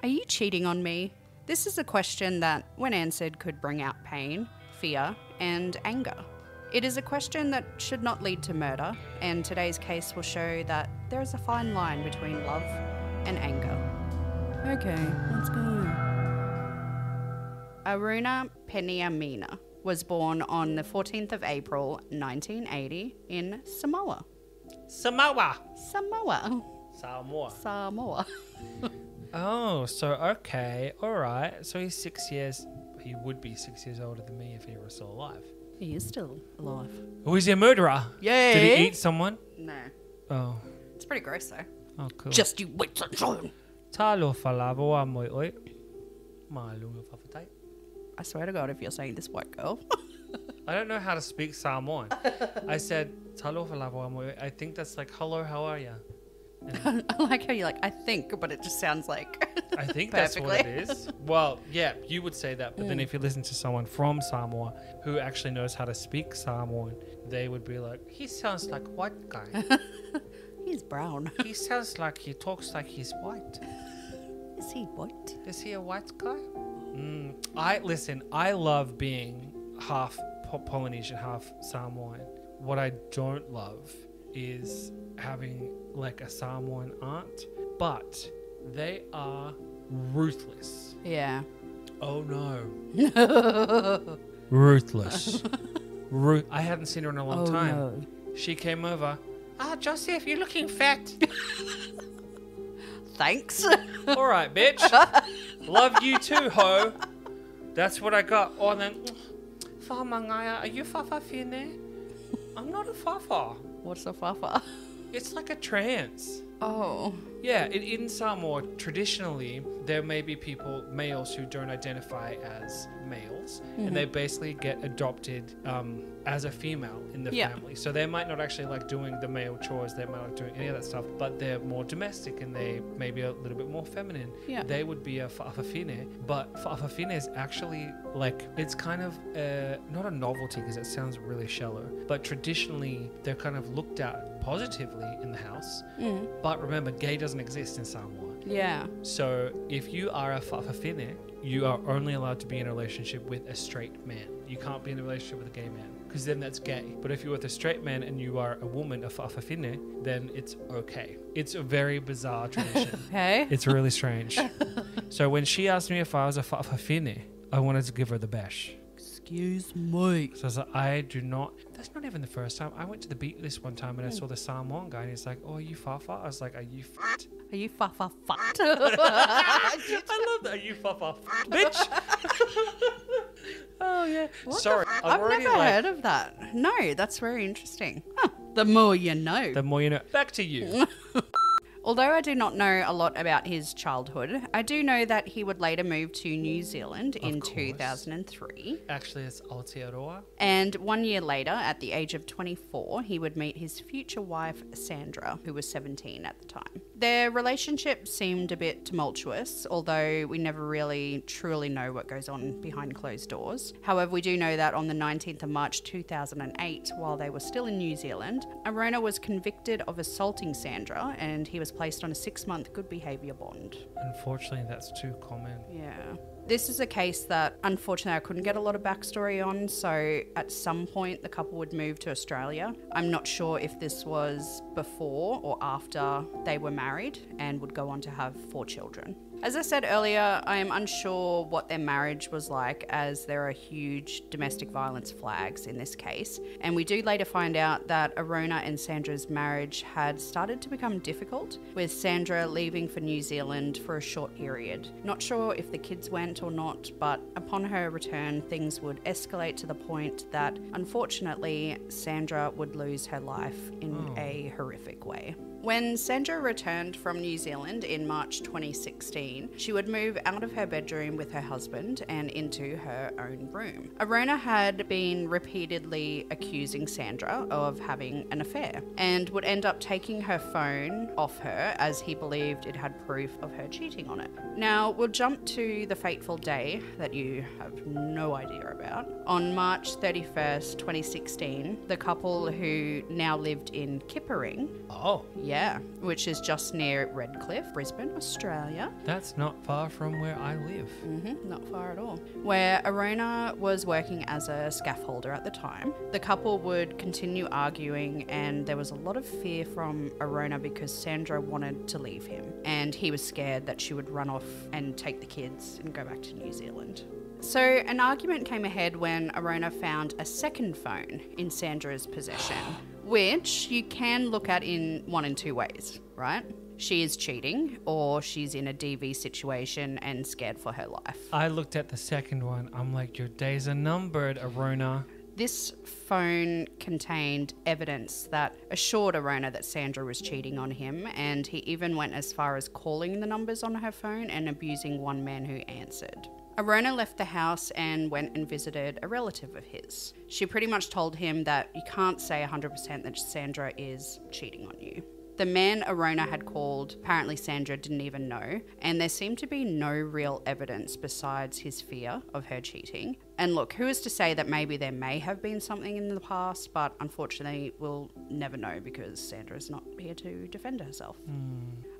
Are you cheating on me? This is a question that, when answered, could bring out pain, fear, and anger. It is a question that should not lead to murder, and today's case will show that there is a fine line between love and anger. Okay, let's go. Arona Peniamina was born on the 14th of April 1980 in Samoa. Samoa. Oh, so okay, all right. So he's 6 years. He would be 6 years older than me if he were still alive. He is still alive. Oh, is he a murderer? Yeah. Did he eat someone? No. Oh. It's pretty gross though. Oh, cool. Just you wait, sunshine. Talo falavo amoy. Malu fafatai. I swear to God, if you're saying this white girl. I don't know how to speak Samoan. I said talo falavo amoy. I think that's like hello, how are ya? I like how you're like, I think, but it just sounds like I think that's what it is. Well, yeah, you would say that, but then if you listen to someone from Samoa who actually knows how to speak Samoan, they would be like, he sounds like white guy. He's brown. He sounds like he talks like he's white. Is he white? Is he a white guy? I love being half Polynesian, half Samoan. What I don't love is having like a Samoan aunt, but they are ruthless. Yeah. Oh no. Ruthless. I hadn't seen her in a long time. No. She came over. Joseph, you're looking fat. Thanks. All right, bitch. Love you too, ho. That's what I got. Oh, then, Whamangaya, are you fafa fine? I'm not a fafa. What's a fafa? It's like a trance. Oh. Yeah, in Samoa, traditionally, there may be males who don't identify as males, and they basically get adopted as a female in the family. So they might not actually like doing the male chores, they might not doing any of that stuff, but they're more domestic and they may be a little bit more feminine. Yeah. They would be a fa'afafine, but fa'afafine is actually like, it's kind of not a novelty because it sounds really shallow, but traditionally they're kind of looked at positively in the house. But remember, gay doesn't exist in Samoa. Yeah. So if you are a fa'afafine, you are only allowed to be in a relationship with a straight man. You can't be in a relationship with a gay man because then that's gay. But if you're with a straight man and you are a woman, a fa'afafine, then it's okay. It's a very bizarre tradition. Okay. It's really strange. So when she asked me if I was a fa'afafine, I wanted to give her the bash. Excuse me. So I was like, I do not. That's not even the first time. I went to the beach this one time and I saw the Samoan guy and he's like, oh, are you fafa? I was like, are you fat? Are you fafa fat? I love that. Are you fafa fat, bitch? Oh, yeah. Sorry. I've never heard of that. No, that's very interesting. Huh. The more you know. The more you know. Back to you. Although I do not know a lot about his childhood, I do know that he would later move to New Zealand in 2003. Actually, it's Aotearoa. And 1 year later, at the age of 24, he would meet his future wife, Sandra, who was 17 at the time. Their relationship seemed a bit tumultuous, although we never really truly know what goes on behind closed doors. However, we do know that on the 19th of March 2008, while they were still in New Zealand, Arona was convicted of assaulting Sandra and he was placed on a 6-month good behaviour bond. Unfortunately, that's too common. Yeah. This is a case that unfortunately I couldn't get a lot of backstory on, so at some point the couple would move to Australia. I'm not sure if this was before or after they were married and would go on to have 4 children. As I said earlier, I am unsure what their marriage was like, as there are huge domestic violence flags in this case. And we do later find out that Arona and Sandra's marriage had started to become difficult, with Sandra leaving for New Zealand for a short period. Not sure if the kids went or not, but upon her return, things would escalate to the point that, unfortunately, Sandra would lose her life in a horrific way. When Sandra returned from New Zealand in March 2016, she would move out of her bedroom with her husband and into her own room. Arona had been repeatedly accusing Sandra of having an affair and would end up taking her phone off her as he believed it had proof of her cheating on it. Now, we'll jump to the fateful day that you have no idea about. On March 31st, 2016, the couple who now lived in Kippering. Oh. Yeah, which is just near Redcliffe, Brisbane, Australia. That's not far from where I live. Not far at all. Where Arona was working as a scaffolder at the time. The couple would continue arguing, and there was a lot of fear from Arona because Sandra wanted to leave him, and he was scared that she would run off and take the kids and go back to New Zealand. So an argument came ahead when Arona found a second phone in Sandra's possession, which you can look at in one and two ways, right? She is cheating, or she's in a DV situation and scared for her life. I looked at the second one. I'm like, your days are numbered, Arona. This phone contained evidence that assured Arona that Sandra was cheating on him, and he even went as far as calling the numbers on her phone and abusing one man who answered. Arona left the house and went and visited a relative of his. She pretty much told him that you can't say 100% that Sandra is cheating on you. The man Arona had called, apparently Sandra didn't even know, and there seemed to be no real evidence besides his fear of her cheating. And look, who is to say that maybe there may have been something in the past, but unfortunately we'll never know because Sandra's not here to defend herself.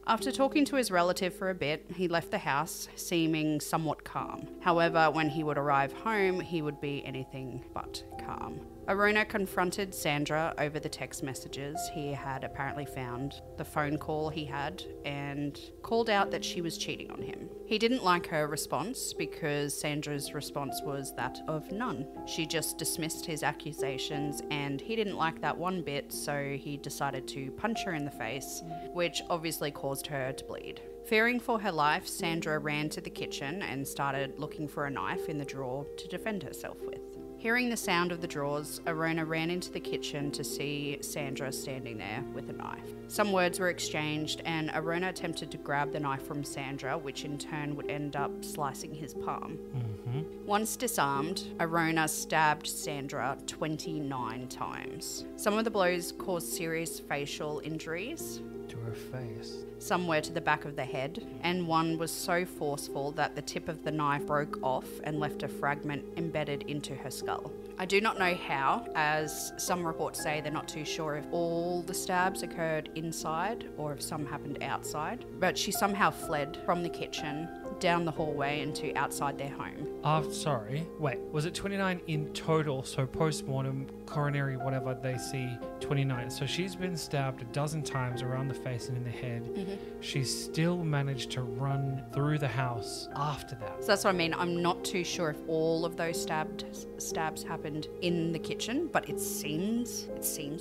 After talking to his relative for a bit, he left the house, seeming somewhat calm. However, when he would arrive home, he would be anything but calm. Arona confronted Sandra over the text messages he had apparently found, the phone call he had, and called out that she was cheating on him. He didn't like her response because Sandra's response was that of none. She just dismissed his accusations, and he didn't like that one bit, so he decided to punch her in the face, which obviously caused her to bleed. Fearing for her life, Sandra ran to the kitchen and started looking for a knife in the drawer to defend herself with. Hearing the sound of the drawers, Arona ran into the kitchen to see Sandra standing there with a knife. Some words were exchanged, and Arona attempted to grab the knife from Sandra, which in turn would end up slicing his palm. Once disarmed, Arona stabbed Sandra 29 times. Some of the blows caused serious facial injuries. To her face. Some were to the back of the head, and one was so forceful that the tip of the knife broke off and left a fragment embedded into her skull. I do not know how, as some reports say they're not too sure if all the stabs occurred inside or if some happened outside, but she somehow fled from the kitchen, down the hallway into outside their home. Sorry. Wait, was it 29 in total? So post-mortem, coronary, whatever, they see 29. So she's been stabbed a dozen times around the face and in the head. She still managed to run through the house after that. So that's what I mean. I'm not too sure if all of those stabs happened in the kitchen, but it seems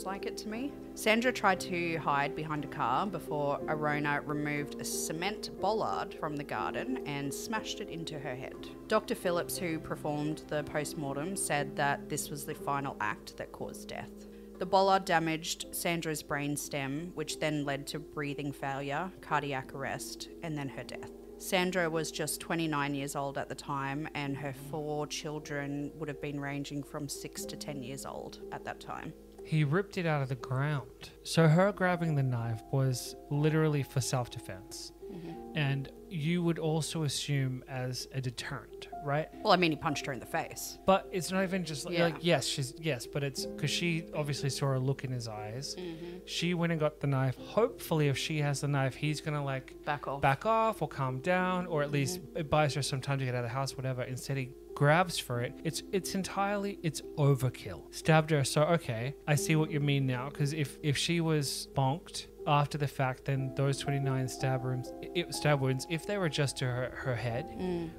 like it to me. Sandra tried to hide behind a car before Arona removed a cement bollard from the garden and smashed it into her head. Dr. Phillips, who performed the post-mortem, said that this was the final act that caused death. The bollard damaged Sandra's brain stem, which then led to breathing failure, cardiac arrest, and then her death. Sandra was just 29 years old at the time, and her 4 children would have been ranging from 6 to 10 years old at that time. He ripped it out of the ground. So her grabbing the knife was literally for self-defense. And you would also assume as a deterrent, right? Well, I mean, he punched her in the face. But it's not even just like, yes, but it's because she obviously saw a look in his eyes. She went and got the knife. Hopefully, if she has the knife, he's going to like back off or calm down, or at least it buys her some time to get out of the house, whatever. Instead, he grabs for it. It's overkill. Stabbed her. So, okay, I see what you mean now. Because if she was bonked after the fact, then those 29 stab wounds, if they were just to her head,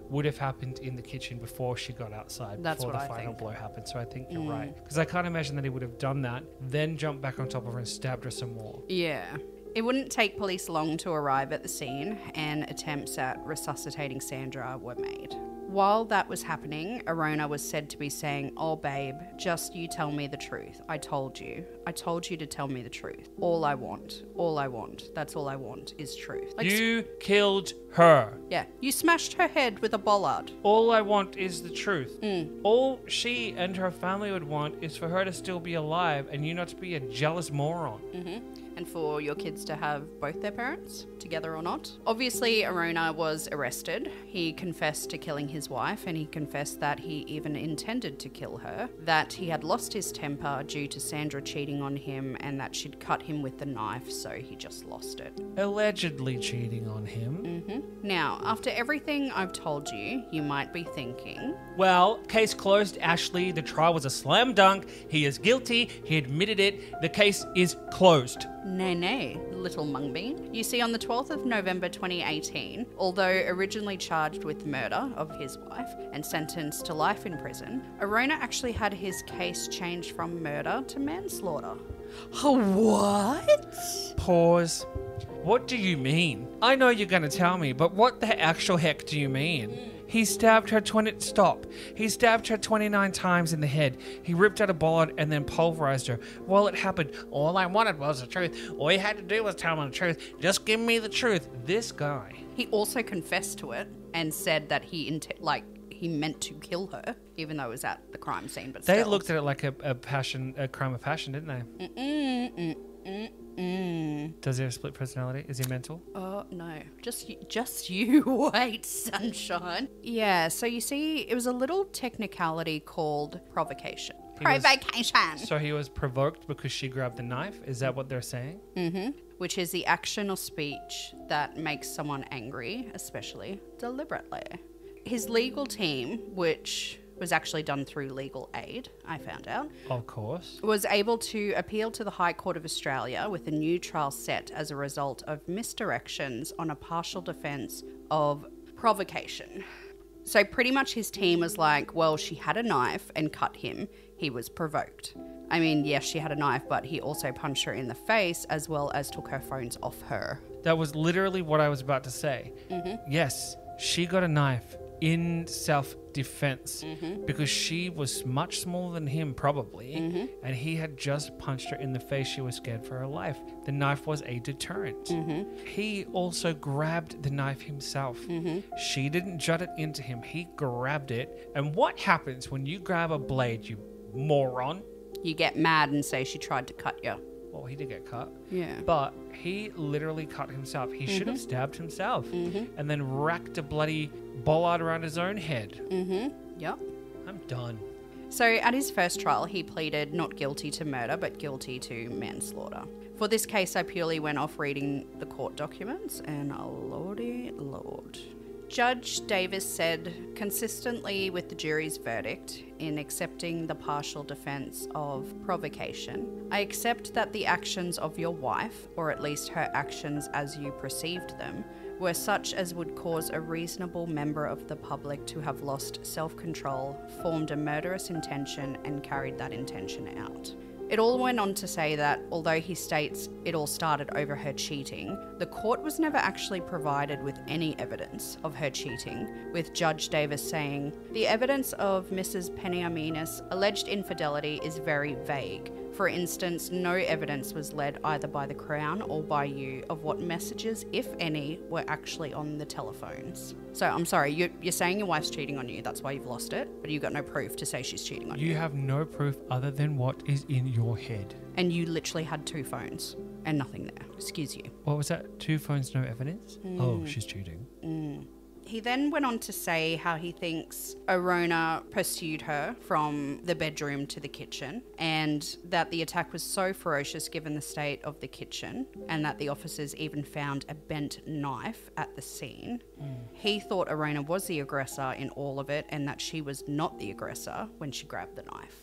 would have happened in the kitchen before she got outside. That's before what the I final think. blow happened. So I think you're right. Because I can't imagine that he would have done that, then jumped back on top of her and stabbed her some more. Yeah. It wouldn't take police long to arrive at the scene, and attempts at resuscitating Sandra were made. While that was happening, Arona was said to be saying, "Oh babe, just you tell me the truth. I told you to tell me the truth. All I want, that's all I want is truth." Like, you killed her. Yeah, you smashed her head with a bollard. All I want is the truth. All she and her family would want is for her to still be alive and you not to be a jealous moron. And and for your kids to have both their parents, together or not. Obviously, Arona was arrested. He confessed to killing his wife, and he confessed that he even intended to kill her, that he had lost his temper due to Sandra cheating on him, and that she'd cut him with the knife, so he just lost it. Allegedly cheating on him. Now, after everything I've told you, you might be thinking, Well, case closed, Ashley. The trial was a slam dunk. He is guilty. He admitted it. The case is closed. nay, little mungbean. You see, on the 12th of November 2018, although originally charged with murder of his wife and sentenced to life in prison, Arona actually had his case changed from murder to manslaughter. What? Pause. What do you mean? I know you're going to tell me, but what the actual heck do you mean? He stabbed her 29 times in the head. He ripped out a bullet and then pulverized her. While it happened, all I wanted was the truth. All you had to do was tell me the truth. Just give me the truth. This guy. He also confessed to it and said that he meant to kill her, even though it was at the crime scene. But They still. looked at it like a crime of passion, didn't they? Does he have split personality? Is he mental? Oh, no. Just you wait, sunshine. Yeah, so you see, it was a little technicality called provocation. So he was provoked because she grabbed the knife? Is that what they're saying? Which is the action or speech that makes someone angry, especially deliberately. His legal team, which was actually done through legal aid, I found out. Of course. Was able to appeal to the High Court of Australia with a new trial set as a result of misdirections on a partial defence of provocation. So pretty much his team was like, well, she had a knife and cut him. He was provoked. I mean, yes, she had a knife, but he also punched her in the face as well as took her phones off her. That was literally what I was about to say. Yes, she got a knife in self-defense because she was much smaller than him probably, and he had just punched her in the face. She was scared for her life. The knife was a deterrent. He also grabbed the knife himself. She didn't jut it into him. He grabbed it. And what happens when you grab a blade, you moron? You get mad and say she tried to cut you. Well, he did get cut. Yeah. But he literally cut himself. He should have stabbed himself and then racked a bloody bollard around his own head. Yep. I'm done. So at his first trial, he pleaded not guilty to murder, but guilty to manslaughter. For this case, I purely went off reading the court documents, and lordy lord. Judge Davis said, consistently with the jury's verdict in accepting the partial defence of provocation, I accept that the actions of your wife, or at least her actions as you perceived them, were such as would cause a reasonable member of the public to have lost self-control, formed a murderous intention, and carried that intention out. It all went on to say that, although he states it all started over her cheating, the court was never actually provided with any evidence of her cheating, with Judge Davis saying, the evidence of Mrs. Peniamina's alleged infidelity is very vague. For instance, no evidence was led either by the Crown or by you of what messages, if any, were actually on the telephones. So I'm sorry, you're saying your wife's cheating on you, that's why you've lost it, but you've got no proof to say she's cheating on you. You have no proof other than what is in your head. And you literally had 2 phones and nothing there. Excuse you. What was that? 2 phones, no evidence? Oh, she's cheating. He then went on to say how he thinks Arona pursued her from the bedroom to the kitchen, and that the attack was so ferocious given the state of the kitchen, and that the officers even found a bent knife at the scene. He thought Arona was the aggressor in all of it, and that she was not the aggressor when she grabbed the knife.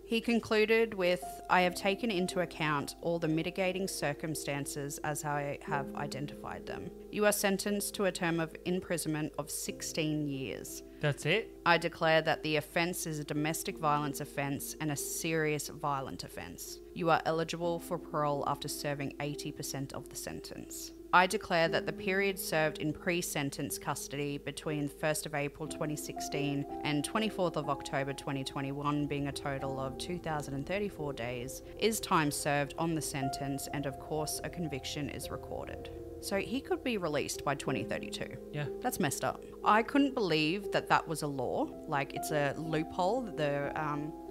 He concluded with, I have taken into account all the mitigating circumstances as I have identified them. You are sentenced to a term of imprisonment of 16 years. That's it? I declare that the offence is a domestic violence offence and a serious violent offence. You are eligible for parole after serving 80% of the sentence. I declare that the period served in pre-sentence custody between 1st of April 2016 and 24th of October 2021, being a total of 2,034 days, is time served on the sentence, and of course a conviction is recorded. So he could be released by 2032. Yeah. That's messed up. I couldn't believe that that was a law. Like, it's a loophole that the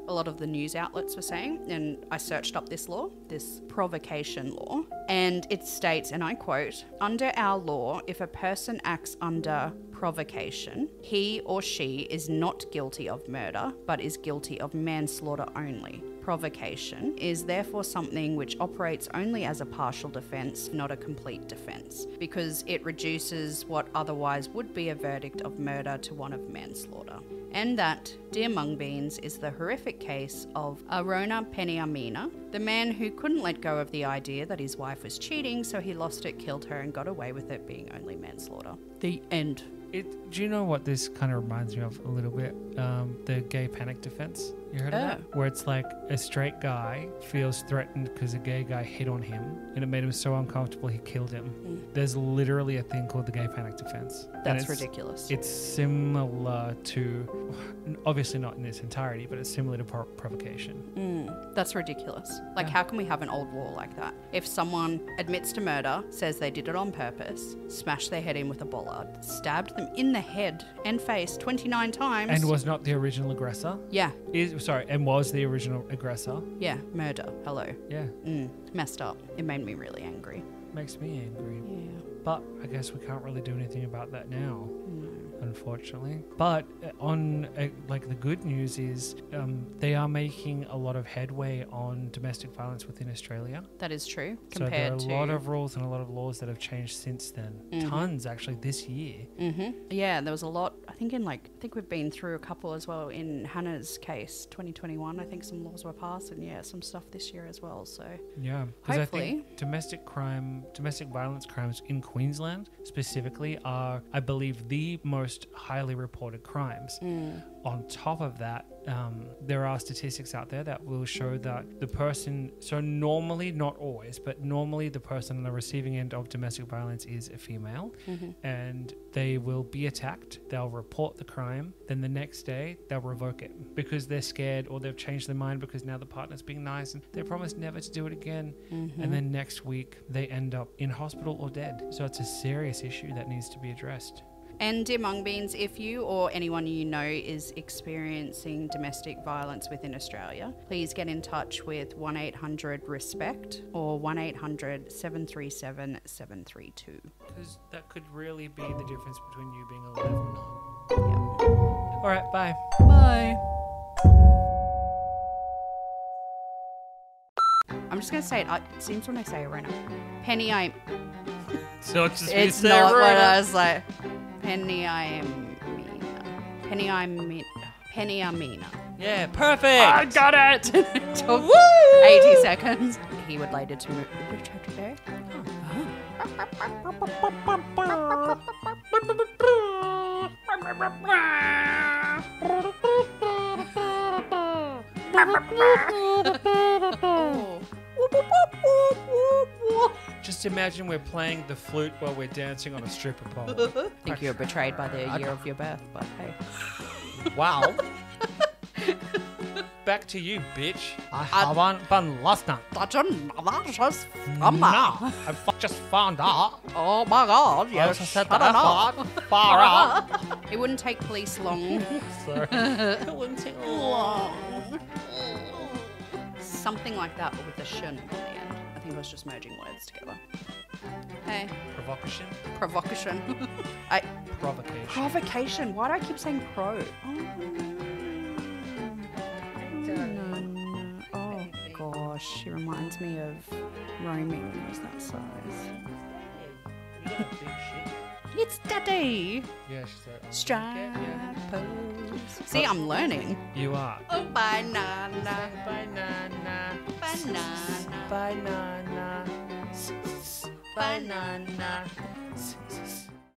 a lot of the news outlets were saying. And I searched up this law, this provocation law, and it states, and I quote, "Under our law, if a person acts under provocation, he or she is not guilty of murder, but is guilty of manslaughter only. Provocation is therefore something which operates only as a partial defence, not a complete defence, because it reduces what otherwise would be a verdict of murder to one of manslaughter." And that, dear mung beans, is the horrific case of Arona Peniamina, the man who couldn't let go of the idea that his wife was cheating, so he lost it, killed her, and got away with it being only manslaughter. The end. Do you know what this kind of reminds me of a little bit? The gay panic defense. You heard of that? Where it's like a straight guy feels threatened because a gay guy hit on him and it made him so uncomfortable he killed him. There's literally a thing called the gay panic defense. That's ridiculous. It's similar to, obviously not in its entirety, but it's similar to provocation. That's ridiculous. Like, how can we have an old law like that? If someone admits to murder, says they did it on purpose, smashed their head in with a bollard, stabbed them in the head and face 29 times. And was not the original aggressor? Yeah. And was the original aggressor? Yeah, murder. Hello. Yeah. Messed up. It made me really angry. Makes me angry. Yeah. But I guess we can't really do anything about that now. Unfortunately. But on like the good news is they are making a lot of headway on domestic violence within Australia. That is true. So there are a lot of rules and a lot of laws that have changed since then. Tons actually this year. Yeah, there was a lot. I think we've been through a couple as well in Hannah's case, 2021. I think some laws were passed, and some stuff this year as well. So yeah, because I hopefully think domestic violence crimes in Queensland specifically are, I believe, the most highly reported crimes. On top of that, there are statistics out there that will show that the person, so normally, not always, but normally the person on the receiving end of domestic violence is a female, and they will be attacked, they'll report the crime, then the next day they'll revoke it because they're scared or they've changed their mind because now the partner's being nice and they promise never to do it again, and then next week they end up in hospital or dead. So it's a serious issue that needs to be addressed. And dear mung beans, if you or anyone you know is experiencing domestic violence within Australia, please get in touch with 1800-RESPECT or 1800-737-732. Because that could really be the difference between you being alive or not. Yeah. All right, bye. Bye. I'm just going to say it. It seems when I say Arona. So it's just it's not what I was like. Peniamina. Yeah, perfect. I got it. It took 80 seconds. He would later to move to there. Just imagine we're playing the flute while we're dancing on a stripper pole. I think you're betrayed by the year of your birth, but hey. Wow. Back to you, bitch. I haven't been listening. I just found out. Oh my god, I just said that far out. It wouldn't take police long. Sorry. It wouldn't take long. Something like that, but with a shun on the end. I think I was just merging words together. Hey. Provocation? Provocation. Provocation. Provocation. Why do I keep saying pro? Oh gosh, she reminds me of roaming when I was that size. It's Daddy. Yeah, she's like, Strike pose. See, I'm learning. You are. Oh, banana. Banana. Banana. Banana. Banana.